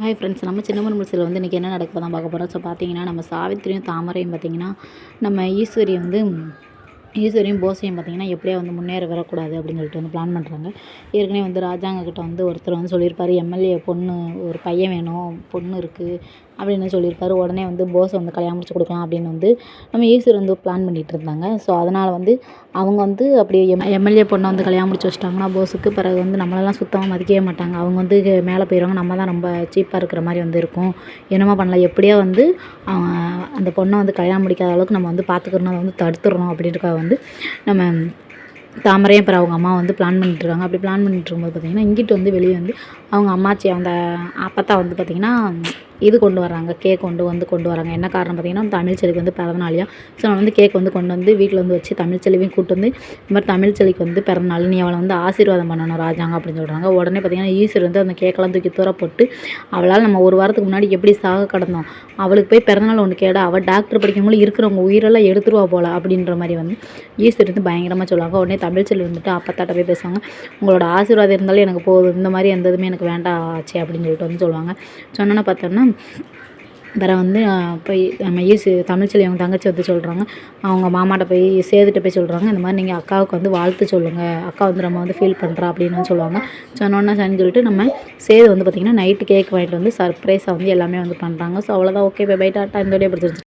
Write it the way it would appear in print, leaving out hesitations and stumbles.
Hi friends, நம்ம cinnamon முழுசில் வந்து இன்றைக்கி என்ன நடக்க தான் பார்க்க போகிறோம். ஸோ பார்த்தீங்கன்னா, நம்ம சாவித்திரியும் தாமரையும் பார்த்திங்கன்னா, நம்ம ஈஸ்வரியும் போஸையும் பார்த்திங்கன்னா எப்படியா வந்து முன்னேற வரக்கூடாது அப்படின்னு சொல்லிட்டு வந்து பிளான் பண்ணுறாங்க. ஏற்கனவே வந்து ராஜாங்கக்கிட்ட வந்து ஒருத்தர் வந்து சொல்லியிருப்பார், எம்எல்ஏ பொண்ணு ஒரு பையன் வேணும், பொண்ணு இருக்குது அப்படின்னு சொல்லியிருப்பாரு. உடனே வந்து போஸை வந்து கல்யாணம் முடிச்சு கொடுக்கலாம் அப்படின்னு வந்து நம்ம ஈஸ்வர் வந்து பிளான் பண்ணிகிட்டு இருந்தாங்க. ஸோ அதனால் வந்து அவங்க வந்து அப்படியே எம்எல்ஏ பொண்ணை வந்து கல்யாணம் முடிச்சு வச்சிட்டாங்கன்னா போஸுக்கு பிறகு வந்து நம்மளெல்லாம் சுத்தமாக மதிக்கவே மாட்டாங்க. அவங்க வந்து மேலே போயிடுவாங்க, நம்ம தான் ரொம்ப சீப்பாக இருக்கிற மாதிரி வந்து இருக்கும். என்னமா பண்ணலாம், எப்படியா வந்து அந்த பொண்ணை வந்து கல்யாணம் முடிக்காத அளவுக்கு நம்ம வந்து பார்த்துக்கணும், அதை வந்து தடுத்துடணும் அப்படின்றக்காக வந்து நம்ம தாமரையும் அப்புறம் அவங்க அம்மா வந்து பிளான் பண்ணிட்டுருக்காங்க. அப்படி பிளான் பண்ணிட்டு இருக்கும்போது பார்த்திங்கன்னா, இங்கிட்டு வந்து வெளியே வந்து அவங்க அம்மாச்சி அந்த அப்பத்தா வந்து பார்த்திங்கன்னா இது கொண்டு வராங்க, கேக் கொண்டு வராங்க. என்ன காரணம் பார்த்திங்கன்னா, தமிழ்ச்செல்விக்கு வந்து பிறந்தநாளையா. ஸோ நான் வந்து கேக் வந்து கொண்டு வந்து வீட்டில் வந்து வச்சு தமிழ்ச்செல்வியும் கூப்பிட்டு வந்து இந்த மாதிரி தமிழ்ச்செல்விக்கு வந்து பிறந்தநாள், நீ அவளை வந்து ஆசீர்வாதம் பண்ணணும் ராஜாங்க அப்படின்னு சொல்கிறாங்க. உடனே பார்த்திங்கன்னா ஈஸ்வர் வந்து அந்த கேக்கெல்லாம் தூக்கி தூர போட்டு, அவளால் நம்ம ஒரு வாரத்துக்கு முன்னாடி எப்படி சாக கடந்தோம், அவளுக்கு போய் பிறந்தநாள் ஒன்று கேட அவள் டாக்டர் படிக்கும்போது இருக்கிறவங்க உயிரெல்லாம் எடுத்துருவா போல் அப்படின்ற மாதிரி வந்து ஈஸ்வர் வந்து பயங்கரமாக சொல்லுவாங்க. உடனே தமிழ்ச்செல்வி வந்துட்டு அப்பத்தாட்ட போய் பேசுவாங்க, உங்களோட ஆசீர்வாதம் இருந்தாலும் எனக்கு போதும், இந்த மாதிரி எந்த இதுவுமே எனக்கு வேண்டாம் ஆச்சு அப்படின்னு சொல்லிட்டு வந்து சொல்லுவாங்க. சொன்னோன்னா பார்த்தோன்னா வேறு வந்து போய் நம்ம தமிழ்ச்செல்வி அவங்க தங்கச்சி வந்து சொல்கிறாங்க, அவங்க மாமாட்ட போய் சேதுகிட்ட போய் சொல்கிறாங்க, இந்த மாதிரி நீங்கள் அக்காவுக்கு வந்து வாழ்த்து சொல்லுங்கள், அக்கா வந்து நம்ம வந்து ஃபீல் பண்ணுறா அப்படின்னு வந்து சொல்லுவாங்க. சொன்னோன்னா சரின்னு சொல்லிட்டு நம்ம சேது வந்து பார்த்திங்கன்னா நைட்டு கேக் வாங்கிட்டு வந்து சர்ப்ரைஸாக வந்து எல்லாமே வந்து பண்ணுறாங்க. ஸோ அவ்வளோதான், ஓகே பை டாட்டா, இந்த வீடியோ பிடிச்சிருந்துச்சு.